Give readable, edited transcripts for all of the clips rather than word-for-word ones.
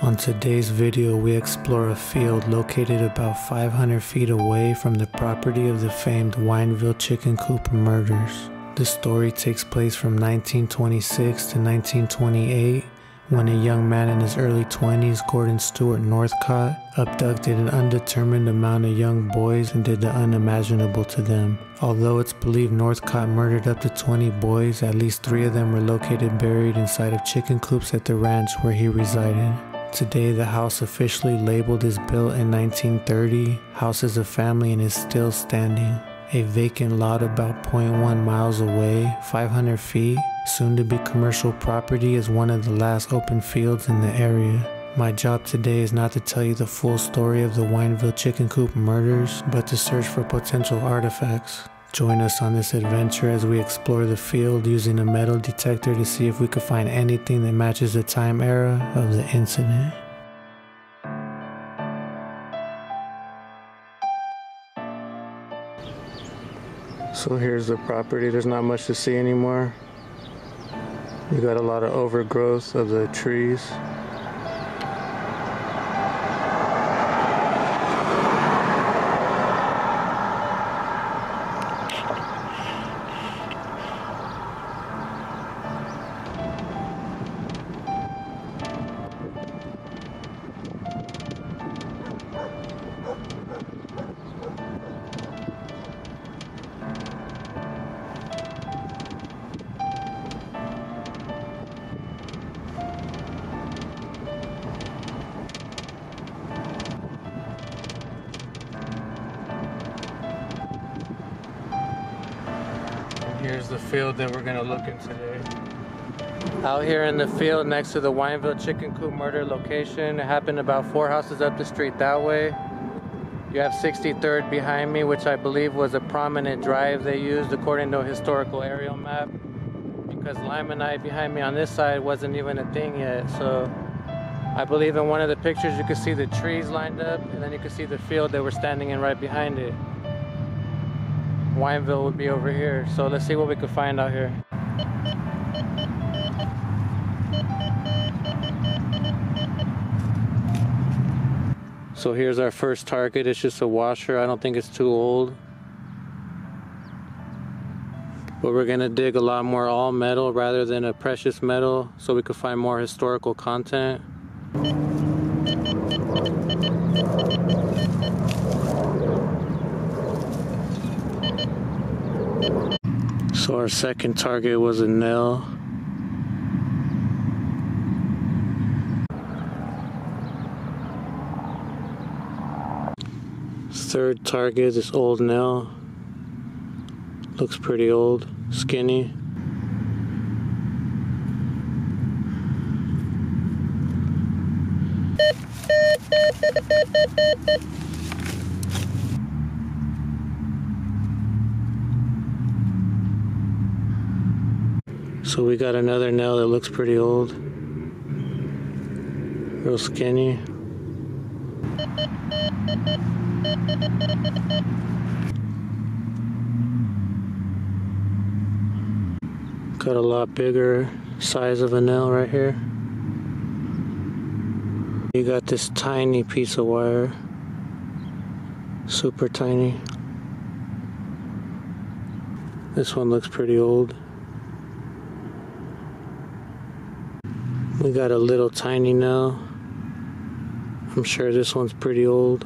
On today's video, we explore a field located about 500 feet away from the property of the famed Wineville Chicken Coop Murders. The story takes place from 1926 to 1928, when a young man in his early 20s, Gorden Stewart Northcott, abducted an undetermined amount of young boys and did the unimaginable to them. Although it's believed Northcott murdered up to 20 boys, at least 3 of them were located buried inside of chicken coops at the ranch where he resided. Today, the house, officially labeled as built in 1930, houses a family and is still standing. A vacant lot about 0.1 miles away, 500 feet, soon to be commercial property, is one of the last open fields in the area. My job today is not to tell you the full story of the Wineville Chicken Coop Murders, but to search for potential artifacts. Join us on this adventure as we explore the field using a metal detector to see if we could find anything that matches the time era of the incident. So here's the property. There's not much to see anymore. You got a lot of overgrowth of the trees. Here's the field that we're gonna look in today. Out here in the field next to the Wineville Chicken Coop murder location. It happened about 4 houses up the street that way. You have 63rd behind me, which I believe was a prominent drive they used according to a historical aerial map, because limonite behind me on this side wasn't even a thing yet. So I believe in one of the pictures you could see the trees lined up, and then you could see the field that we're standing in right behind it. Wineville would be over here, so let's see what we could find out here. So here's our first target. It's just a washer. I don't think it's too old, but we're gonna dig a lot more all metal rather than a precious metal so we could find more historical content. So our second target was a nail. Third target, this old nail. Looks pretty old, skinny. So we got another nail that looks pretty old. Real skinny. Got a lot bigger size of a nail right here. You got this tiny piece of wire. Super tiny. This one looks pretty old. We got a little tiny nail. I'm sure this one's pretty old.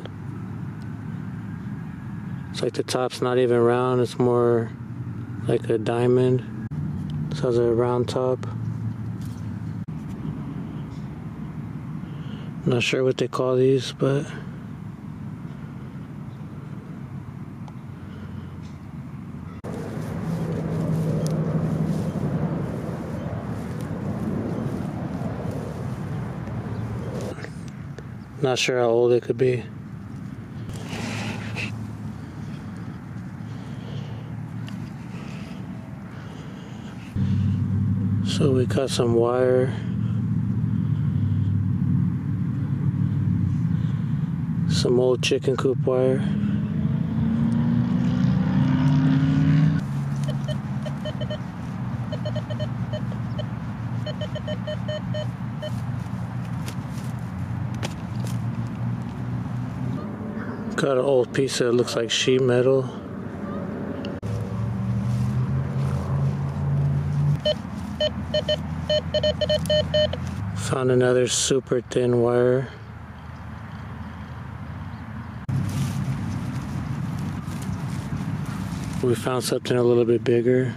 It's like the top's not even round, it's more like a diamond. This has a round top. Not sure what they call these, but not sure how old it could be. So we got some wire. Some old chicken coop wire. Got an old piece that looks like sheet metal. Found another super thin wire. We found something a little bit bigger.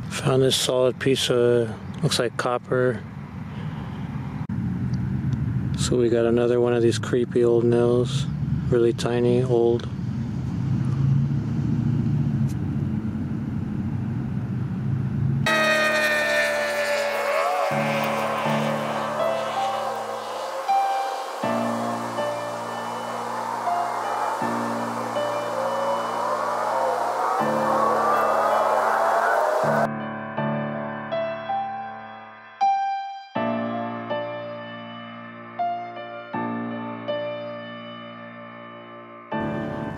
Found this solid piece of, looks like copper. So we got another one of these creepy old nails, really tiny, old.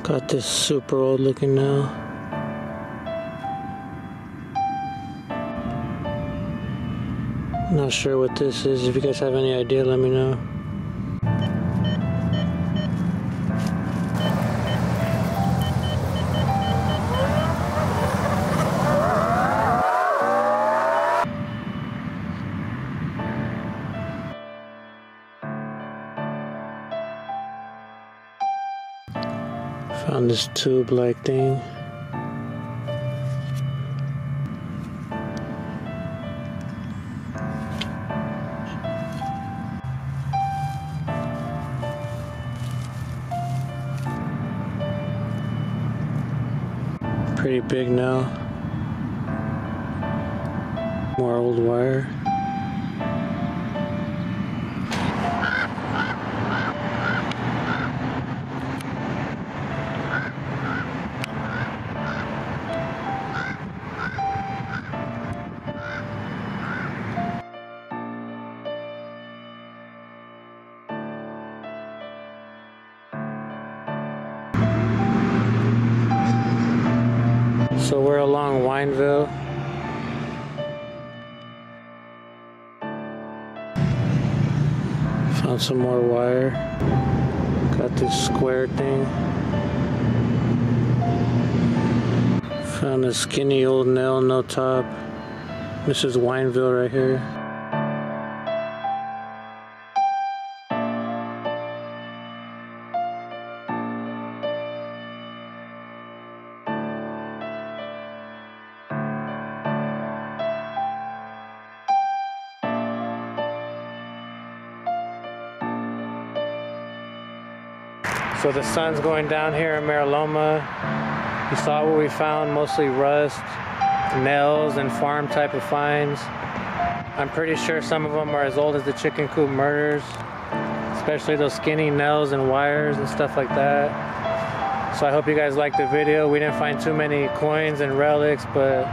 Got this super old looking nail. Not sure what this is. If you guys have any idea, let me know. Found this tube-like thing. Pretty big now. More old wire. So we're along Wineville. Found some more wire. Got this square thing. Found a skinny old nail, no top. This is Wineville right here. So the sun's going down here in Mariloma. You saw what we found, mostly rust, nails, and farm type of finds. I'm pretty sure some of them are as old as the Chicken Coop Murders, especially those skinny nails and wires and stuff like that. So I hope you guys liked the video. We didn't find too many coins and relics, but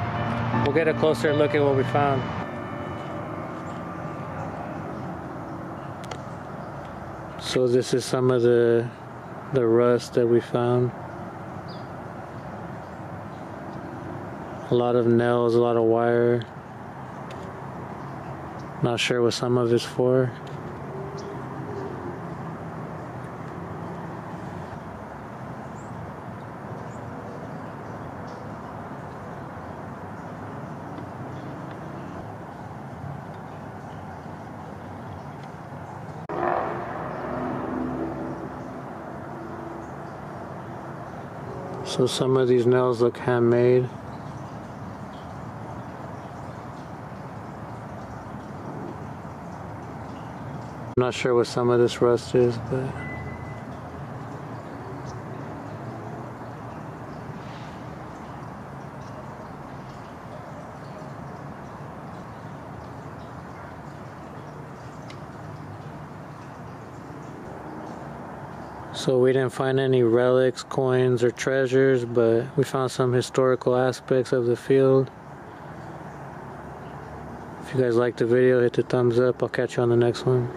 we'll get a closer look at what we found. So this is some of the rust that we found. A lot of nails, a lot of wire. Not sure what some of it's for. So some of these nails look handmade. I'm not sure what some of this rust is, but so we didn't find any relics, coins, or treasures, but we found some historical aspects of the field. If you guys liked the video, hit the thumbs up. I'll catch you on the next one.